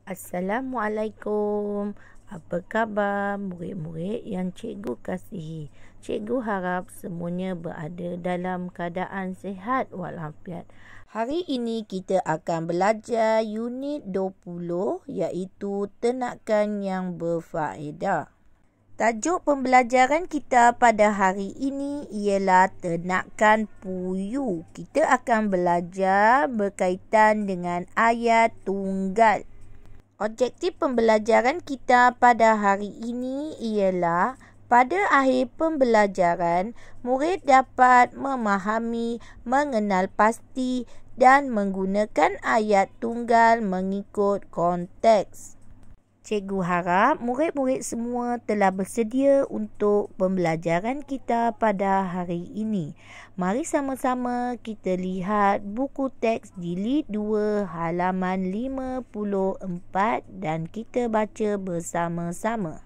Assalamualaikum. Apa khabar murid-murid yang cikgu kasihi? Cikgu harap semuanya berada dalam keadaan sihat walafiat. Hari ini kita akan belajar unit 20 iaitu ternakan yang berfaedah. Tajuk pembelajaran kita pada hari ini ialah ternakan puyuh. Kita akan belajar berkaitan dengan ayat tunggal. Objektif pembelajaran kita pada hari ini ialah pada akhir pembelajaran, murid dapat memahami, mengenal pasti dan menggunakan ayat tunggal mengikut konteks. Cikgu harap murid-murid semua telah bersedia untuk pembelajaran kita pada hari ini. Mari sama-sama kita lihat buku teks jilid 2 halaman 54 dan kita baca bersama-sama.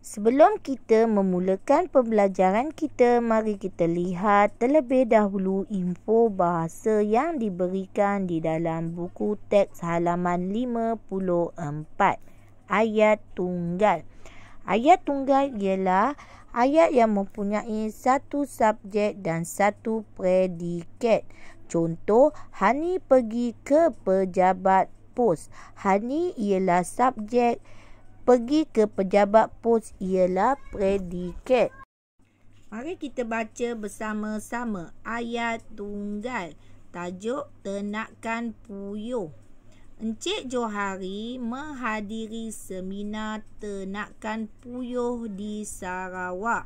Sebelum kita memulakan pembelajaran kita, mari kita lihat terlebih dahulu info bahasa yang diberikan di dalam buku teks halaman 54. Ayat tunggal. Ayat tunggal ialah ayat yang mempunyai satu subjek dan satu predikat. Contoh, Hani pergi ke pejabat pos. Hani ialah subjek, pergi ke pejabat pos ialah predikat. Mari kita baca bersama-sama ayat tunggal. Tajuk ternakan puyuh. Encik Johari menghadiri seminar ternakan puyuh di Sarawak.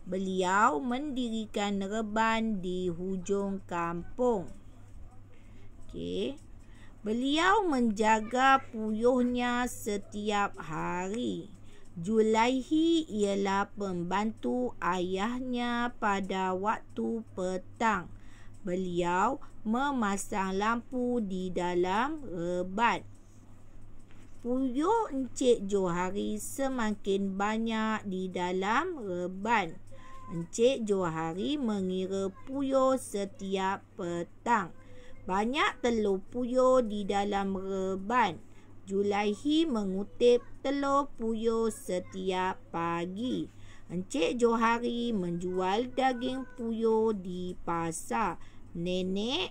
Beliau mendirikan reban di hujung kampung. Beliau menjaga puyuhnya setiap hari. Julaihi ialah pembantu ayahnya pada waktu petang. Beliau memasang lampu di dalam reban. Puyuh Encik Johari semakin banyak di dalam reban. Encik Johari mengira puyuh setiap petang. Banyak telur puyuh di dalam reban. Julaihi mengutip telur puyuh setiap pagi. Encik Johari menjual daging puyuh di pasar. Nenek,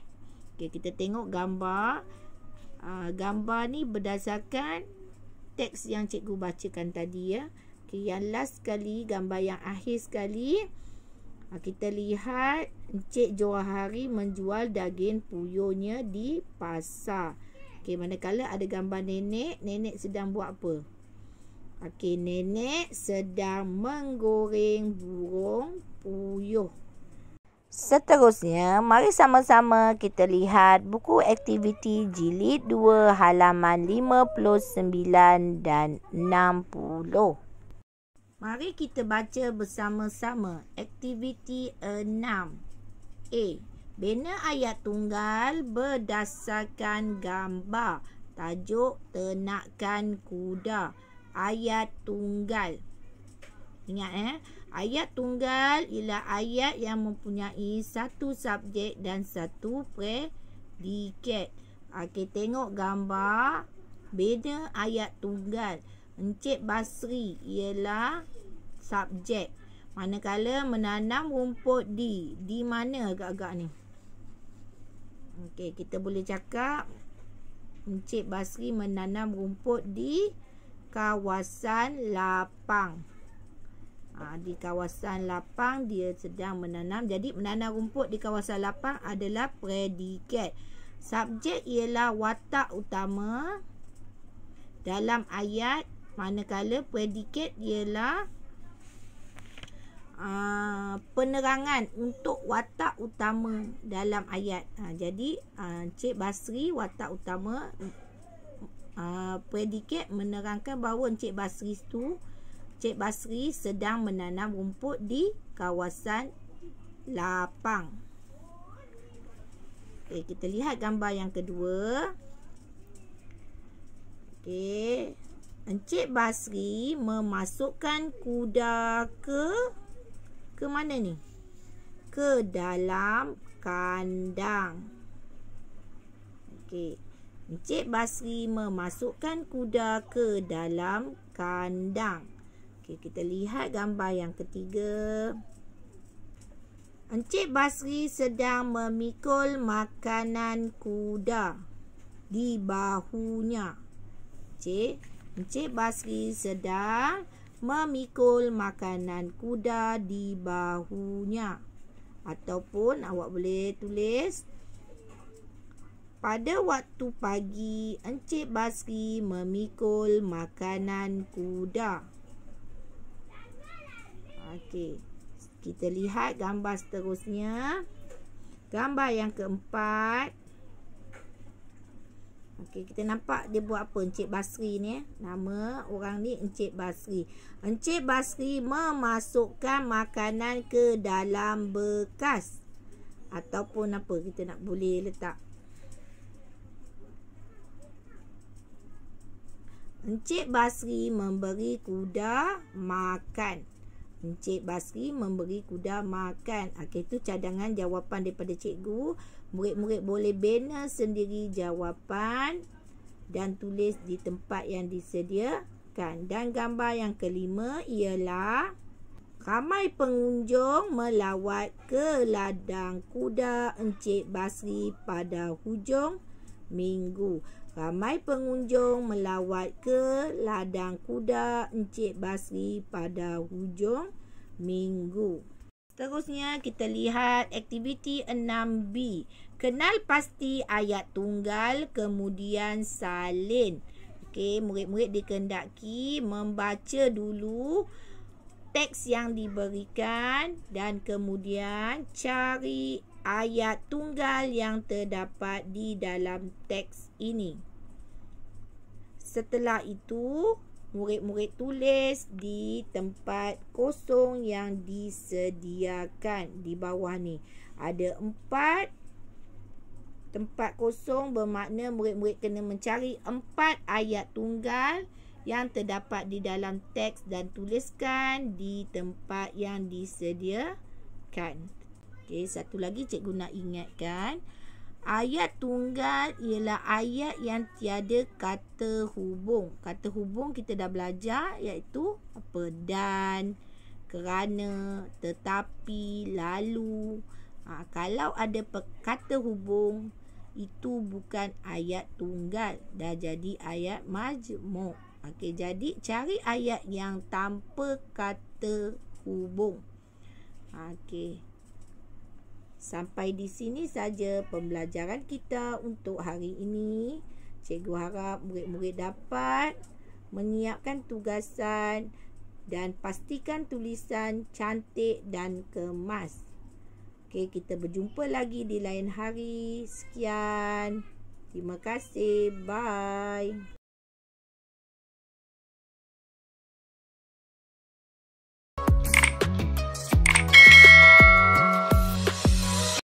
kita tengok gambar. Gambar ni berdasarkan teks yang cikgu bacakan tadi ya. Yang last sekali, gambar yang akhir sekali. Kita lihat Encik Johari menjual daging puyuhnya di pasar. Manakala ada gambar nenek, nenek sedang buat apa? Nenek sedang menggoreng burung puyuh. Seterusnya, mari sama-sama kita lihat buku aktiviti jilid 2 halaman 59 dan 60. Mari kita baca bersama-sama. Aktiviti 6. Bina ayat tunggal berdasarkan gambar. Tajuk ternakan kuda. Ayat tunggal. Ingat ayat tunggal ialah ayat yang mempunyai satu subjek dan satu predikat. Tengok gambar. Bina ayat tunggal. Encik Basri ialah subjek. Manakala menanam rumput di mana agak-agak ni? Kita boleh cakap Encik Basri menanam rumput di kawasan lapang. Di kawasan lapang dia sedang menanam. Jadi menanam rumput di kawasan lapang adalah predikat. Subjek ialah watak utama dalam ayat, manakala predikat ialah penerangan untuk watak utama dalam ayat. Jadi Encik Basri watak utama, predikat menerangkan bahawa Encik Basri sedang menanam rumput di kawasan lapang. Kita lihat gambar yang kedua. Encik Basri memasukkan kuda ke mana ni? Ke dalam kandang. Encik Basri memasukkan kuda ke dalam kandang. Okey, kita lihat gambar yang ketiga. Encik Basri sedang memikul makanan kuda di bahunya. Encik Basri sedang memikul makanan kuda di bahunya. Ataupun awak boleh tulis, pada waktu pagi Encik Basri memikul makanan kuda. Okey, kita lihat gambar seterusnya. Gambar yang keempat. Okey, kita nampak dia buat apa Encik Basri ni. Nama orang ni Encik Basri. Encik Basri memasukkan makanan ke dalam bekas. Ataupun apa kita nak boleh letak. Encik Basri memberi kuda makan. Encik Basri memberi kuda makan. Okey, itu cadangan jawapan daripada cikgu. Murid-murid boleh bina sendiri jawapan dan tulis di tempat yang disediakan. Dan gambar yang kelima ialah ramai pengunjung melawat ke ladang kuda Encik Basri pada hujung minggu. Ramai pengunjung melawat ke ladang kuda Encik Basri pada hujung minggu. Seterusnya kita lihat aktiviti 6B. Kenal pasti ayat tunggal kemudian salin. Okey, murid-murid dikehendaki membaca dulu teks yang diberikan dan kemudian cari ayat tunggal yang terdapat di dalam teks ini. Setelah itu, murid-murid tulis di tempat kosong yang disediakan di bawah ni. Ada 4 tempat kosong, bermakna murid-murid kena mencari 4 ayat tunggal yang terdapat di dalam teks dan tuliskan di tempat yang disediakan. Okey, satu lagi cikgu nak ingatkan. Ayat tunggal ialah ayat yang tiada kata hubung. Kata hubung kita dah belajar, iaitu apa? Dan, kerana, tetapi, lalu. Kalau ada kata hubung, itu bukan ayat tunggal, dah jadi ayat majmuk. Okey, jadi cari ayat yang tanpa kata hubung. Okey. Sampai di sini saja pembelajaran kita untuk hari ini. Cikgu harap murid-murid dapat menyiapkan tugasan dan pastikan tulisan cantik dan kemas. Okey, kita berjumpa lagi di lain hari. Sekian. Terima kasih. Bye.